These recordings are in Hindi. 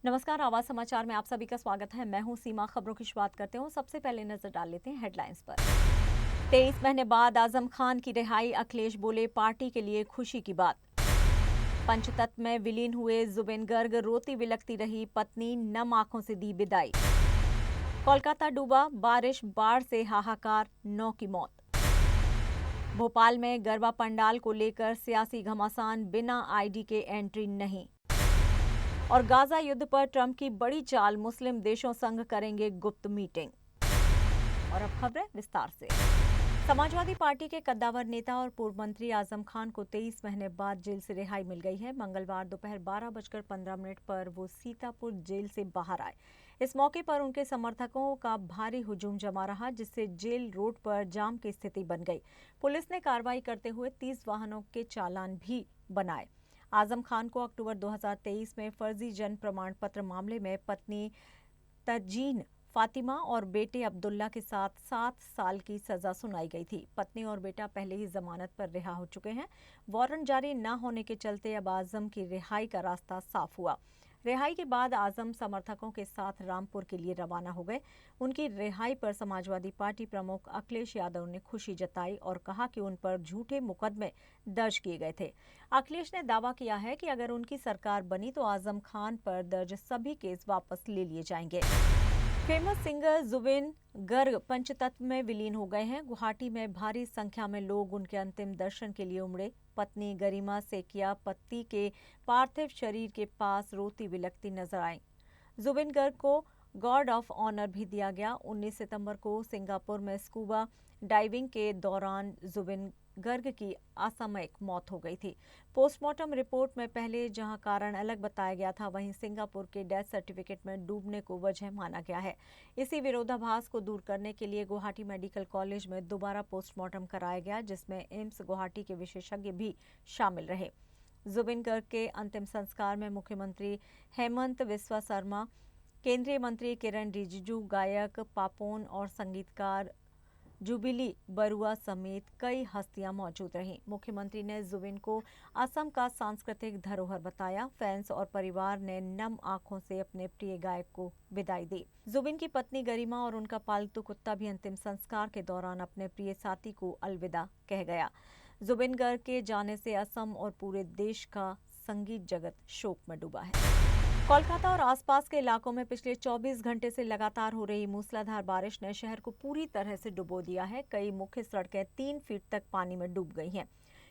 नमस्कार, आवाज समाचार में आप सभी का स्वागत है। मैं हूं सीमा। खबरों की शुरुआत करते हूं। सबसे पहले नजर डाल लेते हैं हेडलाइंस पर। 23 महीने बाद आजम खान की रिहाई, अखिलेश बोले पार्टी के लिए खुशी की बात। पंचतत्व में विलीन हुए जुबिन गर्ग, रोती बिलखती रही पत्नी, नम आंखों से दी विदाई। कोलकाता डूबा, बारिश बाढ़ से हाहाकार, 9 की मौत। भोपाल में गरबा पंडाल को लेकर सियासी घमासान, बिना आईडी के एंट्री नहीं। और गाजा युद्ध पर ट्रंप की बड़ी चाल, मुस्लिम देशों संग करेंगे गुप्त मीटिंग। और अब खबरें विस्तार से। समाजवादी पार्टी के कद्दावर नेता और पूर्व मंत्री आजम खान को 23 महीने बाद जेल से रिहाई मिल गई है। मंगलवार दोपहर 12:15 पर वो सीतापुर जेल से बाहर आए। इस मौके पर उनके समर्थकों का भारी हुजूम जमा रहा, जिससे जेल रोड पर जाम की स्थिति बन गई। पुलिस ने कार्रवाई करते हुए 30 वाहनों के चालान भी बनाए। आजम खान को अक्टूबर 2023 में फर्जी जन्म प्रमाण पत्र मामले में पत्नी तजीन फातिमा और बेटे अब्दुल्ला के साथ 7 साल की सजा सुनाई गई थी। पत्नी और बेटा पहले ही जमानत पर रिहा हो चुके हैं। वारंट जारी न होने के चलते अब आजम की रिहाई का रास्ता साफ हुआ। रिहाई के बाद आजम समर्थकों के साथ रामपुर के लिए रवाना हो गए। उनकी रिहाई पर समाजवादी पार्टी प्रमुख अखिलेश यादव ने खुशी जताई और कहा कि उन पर झूठे मुकदमे दर्ज किए गए थे। अखिलेश ने दावा किया है कि अगर उनकी सरकार बनी तो आजम खान पर दर्ज सभी केस वापस ले लिए जाएंगे। फेमस सिंगर जुबिन गर्ग पंचतत्व में विलीन हो गए हैं। गुवाहाटी में भारी संख्या में लोग उनके अंतिम दर्शन के लिए उमड़े। पत्नी गरिमा सेकिया पति के पार्थिव शरीर के पास रोती बिलखती नजर आई। जुबिन गर्ग को गॉर्ड ऑफ ऑनर भी दिया गया। 19 सितंबर को सिंगापुर में स्कूबा डाइविंग के दौरान जुबिन गर्ग की असामयिक मौत हो गई थी। पोस्टमार्टम रिपोर्ट में पहले जहां कारण अलग बताया गया था, वहीं सिंगापुर के डेथ सर्टिफिकेट में डूबने को वजह माना गया है। इसी विरोधाभास को दूर करने के लिए गुवाहाटी मेडिकल कॉलेज में दोबारा पोस्टमार्टम कराया गया, जिसमें एम्स गुवाहाटी के विशेषज्ञ भी शामिल रहे। जुबिन गर्ग के अंतिम संस्कार में मुख्यमंत्री हेमंत बिस्वा शर्मा, केंद्रीय मंत्री किरण रिजिजू, गायक पापोन और संगीतकार जुबिली बरुआ समेत कई हस्तियां मौजूद रहीं। मुख्यमंत्री ने जुबिन को असम का सांस्कृतिक धरोहर बताया। फैंस और परिवार ने नम आंखों से अपने प्रिय गायक को विदाई दी। जुबिन की पत्नी गरिमा और उनका पालतू कुत्ता भी अंतिम संस्कार के दौरान अपने प्रिय साथी को अलविदा कह गया। जुबिन गर्ग के जाने से असम और पूरे देश का संगीत जगत शोक में डूबा है। कोलकाता और आसपास के इलाकों में पिछले 24 घंटे से लगातार हो रही मूसलाधार बारिश ने शहर को पूरी तरह से डुबो दिया है। कई मुख्य सड़कें 3 फीट तक पानी में डूब गई हैं।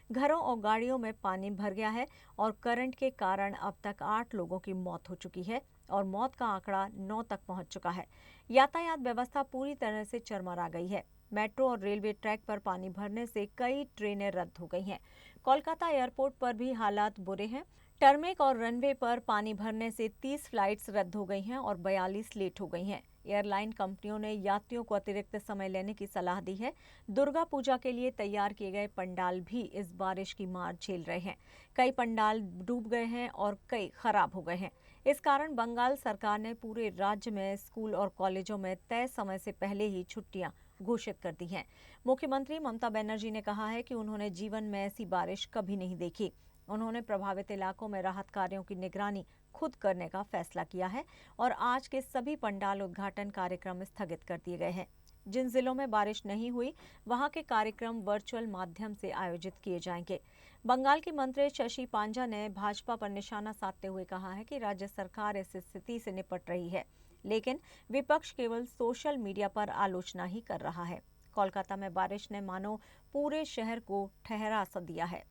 घरों और गाड़ियों में पानी भर गया है और करंट के कारण अब तक 8 लोगों की मौत हो चुकी है और मौत का आंकड़ा 9 तक पहुंच चुका है। यातायात व्यवस्था पूरी तरह से चरमरा गई है। मेट्रो और रेलवे ट्रैक पर पानी भरने से कई ट्रेनें रद्द हो गई हैं। कोलकाता एयरपोर्ट पर भी हालात बुरे हैं। टर्मेक और रनवे पर पानी भरने से 30 फ्लाइट्स रद्द हो गई हैं और 42 लेट हो गई हैं। एयरलाइन कंपनियों ने यात्रियों को अतिरिक्त समय लेने की सलाह दी है। दुर्गा पूजा के लिए तैयार किए गए पंडाल भी इस बारिश की मार झेल रहे हैं। कई पंडाल डूब गए हैं और कई खराब हो गए हैं। इस कारण बंगाल सरकार ने पूरे राज्य में स्कूल और कॉलेजों में तय समय से पहले ही छुट्टियां घोषित कर दी हैं। मुख्यमंत्री ममता बनर्जी ने कहा है कि उन्होंने जीवन में ऐसी बारिश कभी नहीं देखी। उन्होंने प्रभावित इलाकों में राहत कार्यों की निगरानी खुद करने का फैसला किया है और आज के सभी पंडाल उद्घाटन कार्यक्रम स्थगित कर दिए गए हैं। जिन जिलों में बारिश नहीं हुई, वहां के कार्यक्रम वर्चुअल माध्यम से आयोजित किए जाएंगे। बंगाल की मंत्री शशि पांजा ने भाजपा पर निशाना साधते हुए कहा है कि राज्य सरकार इस स्थिति से निपट रही है, लेकिन विपक्ष केवल सोशल मीडिया पर आलोचना ही कर रहा है। कोलकाता में बारिश ने मानो पूरे शहर को ठहरा सा दिया है।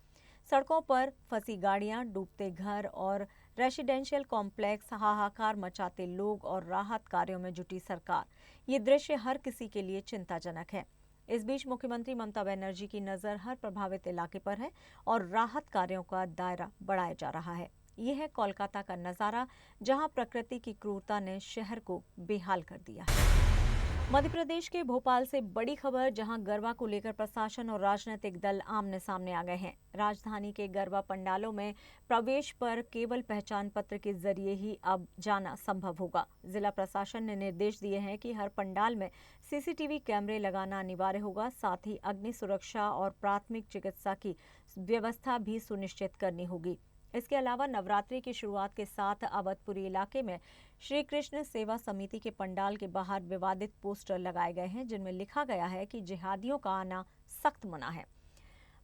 सड़कों पर फंसी गाड़ियां, डूबते घर और रेसिडेंशियल कॉम्प्लेक्स, हाहाकार मचाते लोग और राहत कार्यों में जुटी सरकार। ये दृश्य हर किसी के लिए चिंताजनक है। इस बीच मुख्यमंत्री ममता बनर्जी की नजर हर प्रभावित इलाके पर है और राहत कार्यों का दायरा बढ़ाया जा रहा है। यह है कोलकाता का नजारा, जहां प्रकृति की क्रूरता ने शहर को बेहाल कर दिया है। मध्य प्रदेश के भोपाल से बड़ी खबर, जहां गरबा को लेकर प्रशासन और राजनीतिक दल आमने सामने आ गए हैं। राजधानी के गरबा पंडालों में प्रवेश पर केवल पहचान पत्र के जरिए ही अब जाना संभव होगा। जिला प्रशासन ने निर्देश दिए हैं कि हर पंडाल में सीसीटीवी कैमरे लगाना अनिवार्य होगा। साथ ही अग्नि सुरक्षा और प्राथमिक चिकित्सा की व्यवस्था भी सुनिश्चित करनी होगी। इसके अलावा नवरात्रि की शुरुआत के साथ अवधपुरी इलाके में श्री कृष्ण सेवा समिति के पंडाल के बाहर विवादित पोस्टर लगाए गए हैं, जिनमें लिखा गया है कि जिहादियों का आना सख्त मना है,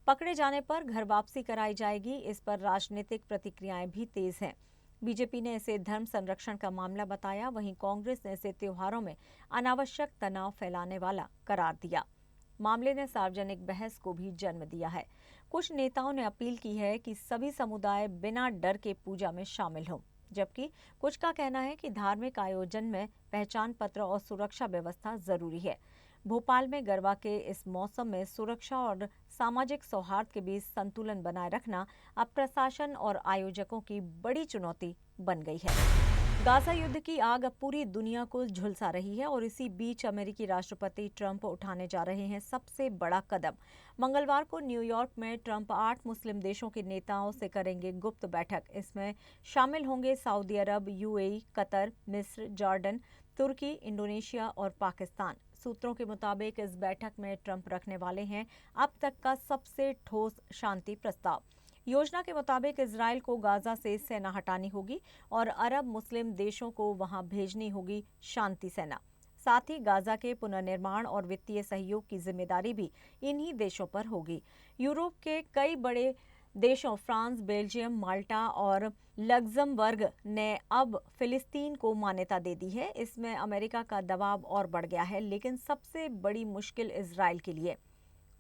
पकड़े जाने पर घर वापसी कराई जाएगी। इस पर राजनीतिक प्रतिक्रियाएं भी तेज हैं। बीजेपी ने इसे धर्म संरक्षण का मामला बताया, वहीं कांग्रेस ने इसे त्योहारों में अनावश्यक तनाव फैलाने वाला करार दिया। मामले ने सार्वजनिक बहस को भी जन्म दिया है। कुछ नेताओं ने अपील की है कि सभी समुदाय बिना डर के पूजा में शामिल हों, जबकि कुछ का कहना है कि धार्मिक आयोजन में पहचान पत्र और सुरक्षा व्यवस्था जरूरी है। भोपाल में गरबा के इस मौसम में सुरक्षा और सामाजिक सौहार्द के बीच संतुलन बनाए रखना अब प्रशासन और आयोजकों की बड़ी चुनौती बन गई है। गाजा युद्ध की आग अब पूरी दुनिया को झुलसा रही है और इसी बीच अमेरिकी राष्ट्रपति ट्रंप उठाने जा रहे हैं सबसे बड़ा कदम। मंगलवार को न्यूयॉर्क में ट्रंप 8 मुस्लिम देशों के नेताओं से करेंगे गुप्त बैठक। इसमें शामिल होंगे सऊदी अरब, यूएई, कतर, मिस्र, जॉर्डन, तुर्की, इंडोनेशिया और पाकिस्तान। सूत्रों के मुताबिक इस बैठक में ट्रंप रखने वाले हैं अब तक का सबसे ठोस शांति प्रस्ताव। योजना के मुताबिक इजरायल को गाजा से सेना हटानी होगी और अरब मुस्लिम देशों को वहां भेजनी होगी शांति सेना। साथ ही गाजा के पुनर्निर्माण और वित्तीय सहयोग की जिम्मेदारी भी इन्हीं देशों पर होगी। यूरोप के कई बड़े देशों फ्रांस, बेल्जियम, माल्टा और लग्जमबर्ग ने अब फिलिस्तीन को मान्यता दे दी है। इसमें अमेरिका का दबाव और बढ़ गया है, लेकिन सबसे बड़ी मुश्किल इजरायल के लिए।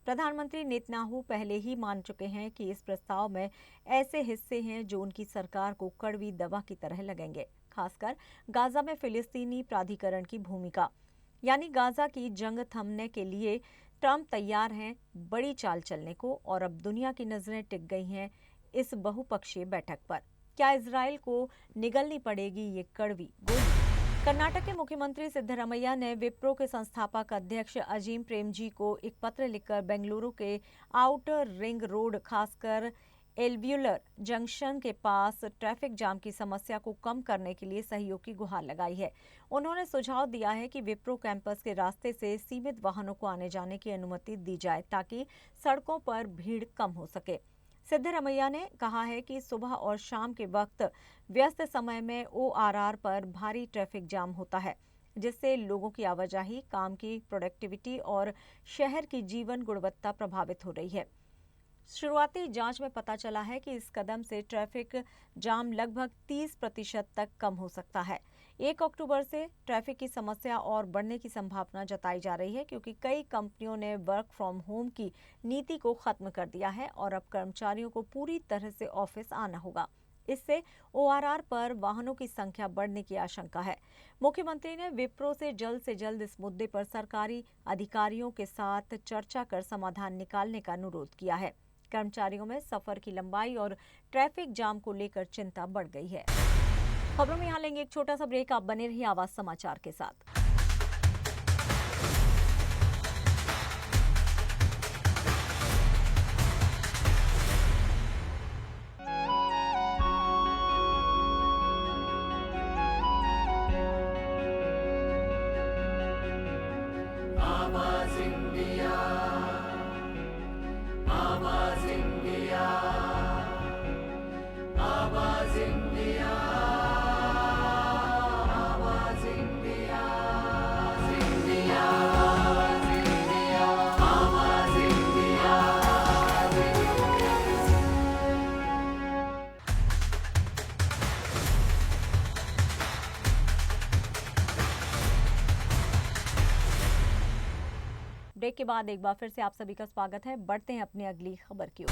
प्रधानमंत्री नेतन्याहू पहले ही मान चुके हैं कि इस प्रस्ताव में ऐसे हिस्से हैं जो उनकी सरकार को कड़वी दवा की तरह लगेंगे, खासकर गाजा में फिलिस्तीनी प्राधिकरण की भूमिका। यानी गाजा की जंग थमने के लिए ट्रंप तैयार हैं बड़ी चाल चलने को, और अब दुनिया की नजरें टिक गई हैं इस बहुपक्षीय बैठक पर। क्या इजरायल को निगलनी पड़ेगी ये कड़वी गोली? कर्नाटक के मुख्यमंत्री सिद्धरामैया ने विप्रो के संस्थापक अध्यक्ष अजीम प्रेमजी को एक पत्र लिखकर बेंगलुरु के आउटर रिंग रोड, खासकर एल्व्यूलर जंक्शन के पास ट्रैफिक जाम की समस्या को कम करने के लिए सहयोग की गुहार लगाई है। उन्होंने सुझाव दिया है कि विप्रो कैंपस के रास्ते से सीमित वाहनों को आने जाने की अनुमति दी जाए ताकि सड़कों पर भीड़ कम हो सके। सिद्धरामैया ने कहा है कि सुबह और शाम के वक्त व्यस्त समय में ओआरआर पर भारी ट्रैफिक जाम होता है, जिससे लोगों की आवाजाही, काम की प्रोडक्टिविटी और शहर की जीवन गुणवत्ता प्रभावित हो रही है। शुरुआती जांच में पता चला है कि इस कदम से ट्रैफिक जाम लगभग 30% तक कम हो सकता है। 1 अक्टूबर से ट्रैफिक की समस्या और बढ़ने की संभावना जताई जा रही है, क्योंकि कई कंपनियों ने वर्क फ्रॉम होम की नीति को खत्म कर दिया है और अब कर्मचारियों को पूरी तरह से ऑफिस आना होगा। इससे ओआरआर पर वाहनों की संख्या बढ़ने की आशंका है। मुख्यमंत्री ने विप्रो से जल्द इस मुद्दे पर सरकारी अधिकारियों के साथ चर्चा कर समाधान निकालने का अनुरोध किया है। कर्मचारियों में सफर की लंबाई और ट्रैफिक जाम को लेकर चिंता बढ़ गई है। खबरों में यहाँ लेंगे एक छोटा सा ब्रेक। आप बने रहिए आवाज समाचार के साथ। ब्रेक के बाद एक बार फिर से आप सभी का स्वागत है। बढ़ते हैं अपनी अगली खबर की ओर।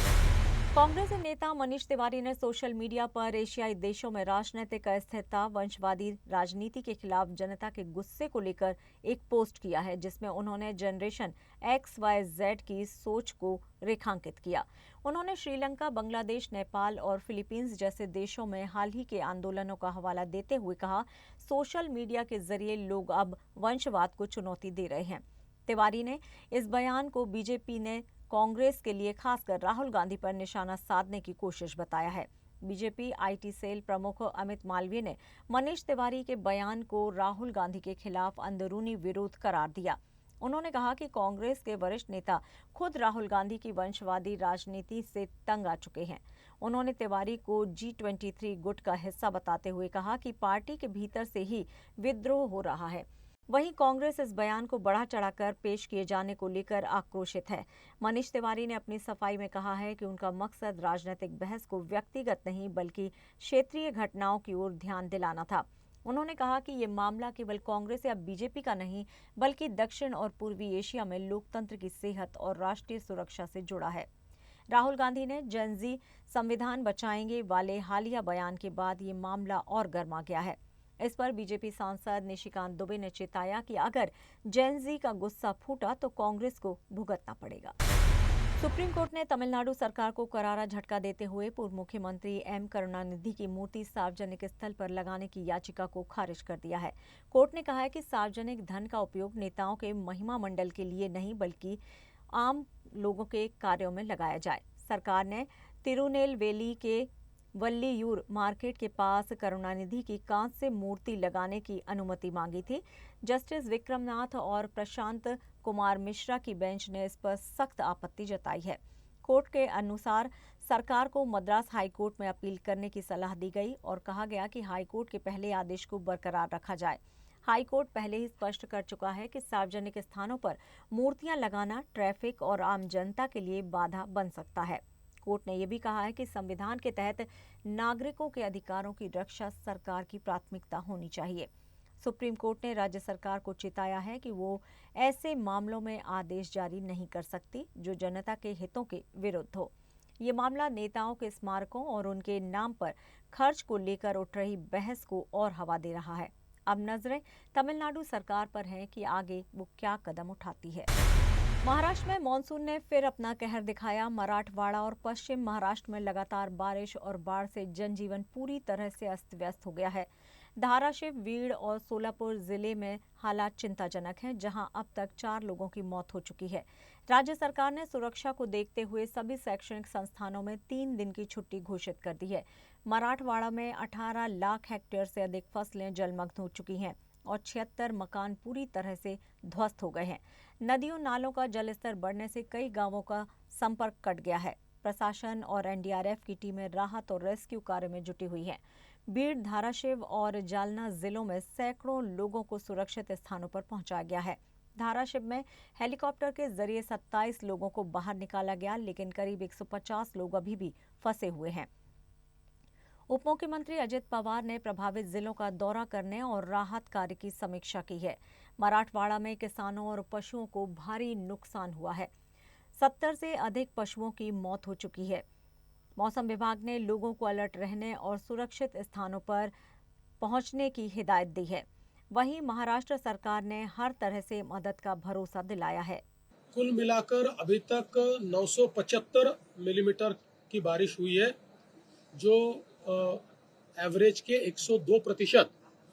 कांग्रेस नेता मनीष तिवारी ने सोशल मीडिया पर एशियाई देशों में राजनीतिक अस्थिरता, वंशवादी राजनीति के खिलाफ जनता के गुस्से को लेकर एक पोस्ट किया है, जिसमें उन्होंने जनरेशन XYZ की सोच को रेखांकित किया। उन्होंने श्रीलंका, बांग्लादेश, नेपाल और फिलीपींस जैसे देशों में हाल ही के आंदोलनों का हवाला देते हुए कहा, सोशल मीडिया के जरिए लोग अब वंशवाद को चुनौती दे रहे हैं। तिवारी ने इस बयान को बीजेपी ने कांग्रेस के लिए खासकर राहुल गांधी पर निशाना साधने की कोशिश बताया है। बीजेपी IT सेल प्रमुख अमित मालवीय ने मनीष तिवारी के बयान को राहुल गांधी के खिलाफ अंदरूनी विरोध करार दिया। उन्होंने कहा कि कांग्रेस के वरिष्ठ नेता खुद राहुल गांधी की वंशवादी राजनीति से तंग आ चुके हैं। उन्होंने तिवारी को G23 गुट का हिस्सा बताते हुए कहा कि पार्टी के भीतर से ही विद्रोह हो रहा है। वहीं कांग्रेस इस बयान को बढ़ा चढ़ाकर पेश किए जाने को लेकर आक्रोशित है। मनीष तिवारी ने अपनी सफाई में कहा है कि उनका मकसद राजनीतिक बहस को व्यक्तिगत नहीं बल्कि क्षेत्रीय घटनाओं की ओर ध्यान दिलाना था। उन्होंने कहा कि ये मामला केवल कांग्रेस या बीजेपी का नहीं बल्कि दक्षिण और पूर्वी एशिया में लोकतंत्र की सेहत और राष्ट्रीय सुरक्षा से जुड़ा है। राहुल गांधी ने जेन ज़ी संविधान बचाएंगे वाले हालिया बयान के बाद ये मामला और गर्मा गया है। इस पर बीजेपी सांसद निशिकांत दुबे ने चेताया कि अगर जेन ज़ी का गुस्सा फूटा तो कांग्रेस को भुगतना पड़ेगा। सुप्रीम कोर्ट ने तमिलनाडु सरकार को करारा झटका देते हुए पूर्व मुख्यमंत्री एम करुणानिधि की मूर्ति सार्वजनिक स्थल पर लगाने की याचिका को खारिज कर दिया है। कोर्ट ने कहा है कि सार्वजनिक धन का उपयोग नेताओं के महिमा मंडल के लिए नहीं बल्कि आम लोगों के कार्यों में लगाया जाए। सरकार ने तिरुनेलवेली के वल्लीयूर मार्केट के पास करुणानिधि की कांस्य मूर्ति लगाने की अनुमति मांगी थी। जस्टिस विक्रमनाथ और प्रशांत कुमार मिश्रा की बेंच ने इस पर सख्त आपत्ति जताई है। कोर्ट के अनुसार सरकार को मद्रास हाईकोर्ट में अपील करने की सलाह दी गई और कहा गया कि हाईकोर्ट के पहले आदेश को बरकरार रखा जाए। हाईकोर्ट पहले ही स्पष्ट कर चुका है कि सार्वजनिक स्थानों पर मूर्तियां लगाना ट्रैफिक और आम जनता के लिए बाधा बन सकता है। कोर्ट ने यह भी कहा है कि संविधान के तहत नागरिकों के अधिकारों की रक्षा सरकार की प्राथमिकता होनी चाहिए। सुप्रीम कोर्ट ने राज्य सरकार को चेताया है कि वो ऐसे मामलों में आदेश जारी नहीं कर सकती जो जनता के हितों के विरुद्ध हो। ये मामला नेताओं के स्मारकों और उनके नाम पर खर्च को लेकर उठ रही बहस को और हवा दे रहा है। अब नजरें तमिलनाडु सरकार पर हैं कि आगे वो क्या कदम उठाती है। महाराष्ट्र में मानसून ने फिर अपना कहर दिखाया। मराठवाड़ा और पश्चिम महाराष्ट्र में लगातार बारिश और बाढ़ से जनजीवन पूरी तरह से अस्त व्यस्त हो गया है। धाराशिव, बीड़ और सोलापुर जिले में हालात चिंताजनक हैं, जहां अब तक 4 लोगों की मौत हो चुकी है। राज्य सरकार ने सुरक्षा को देखते हुए सभी शैक्षणिक संस्थानों में 3 दिन की छुट्टी घोषित कर दी है। मराठवाड़ा में 18 लाख हेक्टेयर से अधिक फसलें जलमग्न हो चुकी हैं और 76 मकान पूरी तरह से ध्वस्त हो गए हैं। नदियों नालों का जलस्तर बढ़ने से कई गांवों का संपर्क कट गया है। प्रशासन और एनडीआरएफ की टीमें राहत और रेस्क्यू कार्य में जुटी हुई हैं। बीड़, धाराशिव और जालना जिलों में सैकड़ों लोगों को सुरक्षित स्थानों पर पहुंचाया गया है। धाराशिव में हेलीकॉप्टर के जरिए 27 लोगों को बाहर निकाला गया, लेकिन करीब 150 लोग अभी भी फंसे हुए हैं। उप मुख्यमंत्री अजित पवार ने प्रभावित जिलों का दौरा करने और राहत कार्य की समीक्षा की है। मराठवाड़ा में किसानों और पशुओं को भारी नुकसान हुआ है। 70 से अधिक पशुओं की मौत हो चुकी है। मौसम विभाग ने लोगों को अलर्ट रहने और सुरक्षित स्थानों पर पहुंचने की हिदायत दी है। वहीं महाराष्ट्र सरकार ने हर तरह से मदद का भरोसा दिलाया है। कुल मिलाकर अभी तक 975 मिलीमीटर की बारिश हुई है, जो एवरेज के 102%,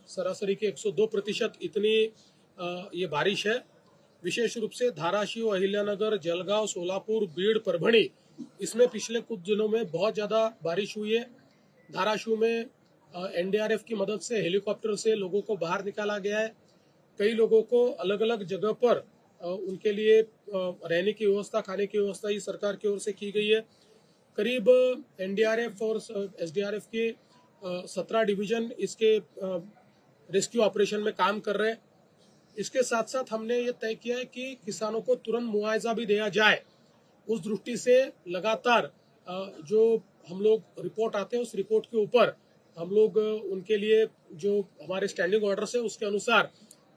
सरासरी के 102% इतनी ये बारिश है। विशेष रूप से धाराशिव, अहिल्यानगर, जलगांव, सोलापुर, बीड़, परभणी, इसमें पिछले कुछ दिनों में बहुत ज्यादा बारिश हुई है। धाराशिव में एनडीआरएफ की मदद से हेलीकॉप्टर से लोगों को बाहर निकाला गया है। कई लोगों को अलग अलग जगह पर उनके लिए रहने की व्यवस्था, खाने की व्यवस्था ही सरकार की ओर से की गई है। करीब एनडीआरएफ और एसडीआरएफ के 17 डिवीजन इसके रेस्क्यू ऑपरेशन में काम कर रहे हैं। इसके साथ साथ हमने ये तय किया है कि किसानों को तुरंत मुआवजा भी दिया जाए। उस दृष्टि से लगातार जो हम लोग रिपोर्ट आते हैं, उस रिपोर्ट के ऊपर हम लोग उनके लिए जो हमारे स्टैंडिंग ऑर्डर्स है उसके अनुसार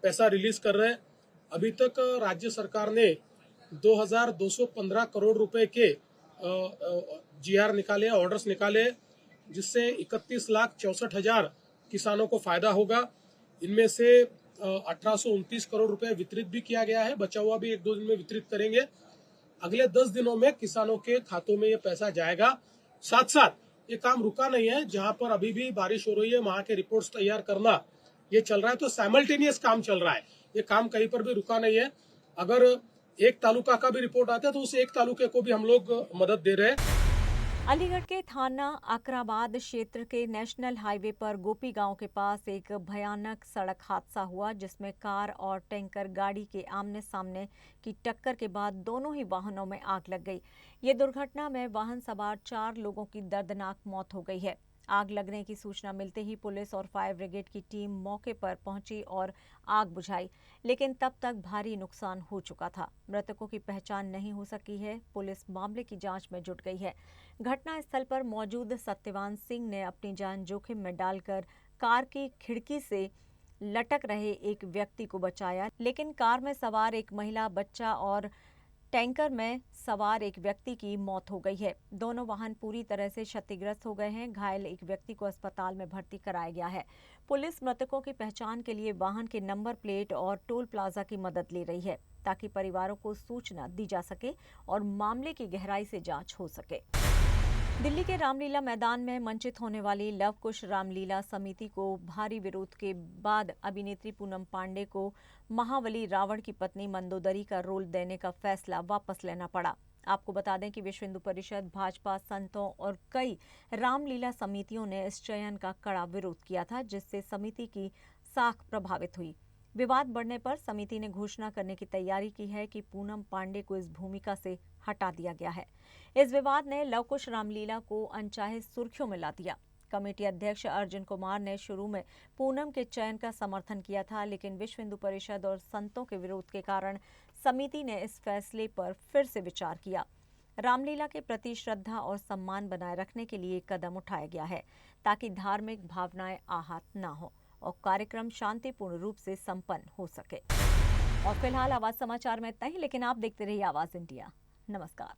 पैसा रिलीज कर रहे हैं। अभी तक राज्य सरकार ने 2215 करोड़ रुपए के जीआर निकाले, ऑर्डर्स निकाले, जिससे 31,64,000 किसानों को फायदा होगा। इनमें से 1829 करोड़ रुपए वितरित भी किया गया है। बचा हुआ भी 1-2 दिन में वितरित करेंगे। अगले 10 दिनों में किसानों के खातों में ये पैसा जाएगा। साथ साथ ये काम रुका नहीं है। जहां पर अभी भी बारिश हो रही है, वहां के रिपोर्ट्स तैयार करना ये चल रहा है, तो साइमल्टेनियस काम चल रहा है। ये काम कहीं पर भी रुका नहीं है। अगर एक तालुका का भी रिपोर्ट आता है तो उस एक तालुके को भी हम लोग मदद दे रहे हैं। अलीगढ़ के थाना अकराबाद क्षेत्र के नेशनल हाईवे पर गोपी गांव के पास एक भयानक सड़क हादसा हुआ, जिसमें कार और टैंकर गाड़ी के आमने सामने की टक्कर के बाद दोनों ही वाहनों में आग लग गई। ये दुर्घटना में वाहन सवार 4 लोगों की दर्दनाक मौत हो गई है। आग लगने की सूचना मिलते ही पुलिस और फायर ब्रिगेड की टीम मौके पर पहुंची और आग बुझाई, लेकिन तब तक भारी नुकसान हो चुका था। मृतकों की पहचान नहीं हो सकी है। पुलिस मामले की जांच में जुट गई है। घटनास्थल पर मौजूद सत्यवान सिंह ने अपनी जान जोखिम में डालकर कार की खिड़की से लटक रहे एक व्यक्ति को बचाया, लेकिन कार में सवार एक महिला, बच्चा और टैंकर में सवार एक व्यक्ति की मौत हो गई है। दोनों वाहन पूरी तरह से क्षतिग्रस्त हो गए हैं। घायल एक व्यक्ति को अस्पताल में भर्ती कराया गया है। पुलिस मृतकों की पहचान के लिए वाहन के नंबर प्लेट और टोल प्लाजा की मदद ले रही है, ताकि परिवारों को सूचना दी जा सके और मामले की गहराई से जांच हो सके। दिल्ली के रामलीला मैदान में मंचित होने वाली लव कुश रामलीला समिति को भारी विरोध के बाद अभिनेत्री पूनम पांडे को महाबली रावण की पत्नी मंदोदरी का रोल देने का फैसला वापस लेना पड़ा। आपको बता दें कि विश्व हिंदू परिषद, भाजपा, संतों और कई रामलीला समितियों ने इस चयन का कड़ा विरोध किया था, जिससे समिति की साख प्रभावित हुई। विवाद बढ़ने पर समिति ने घोषणा करने की तैयारी की है कि पूनम पांडे को इस भूमिका से हटा दिया गया है। इस विवाद ने लव कुश रामलीला को अनचाहे सुर्खियों में ला दिया। कमेटी अध्यक्ष अर्जुन कुमार ने शुरू में पूनम के चयन का समर्थन किया था, लेकिन विश्व हिंदू परिषद और संतों के विरोध के कारण समिति ने इस फैसले पर फिर से विचार किया। रामलीला के प्रति श्रद्धा और सम्मान बनाए रखने के लिए कदम उठाया गया है, ताकि धार्मिक भावनाएं आहत न हो और कार्यक्रम शांतिपूर्ण रूप से संपन्न हो सके। और फिलहाल आवाज समाचार में इतना ही, लेकिन आप देखते रहिए आवाज इंडिया। नमस्कार।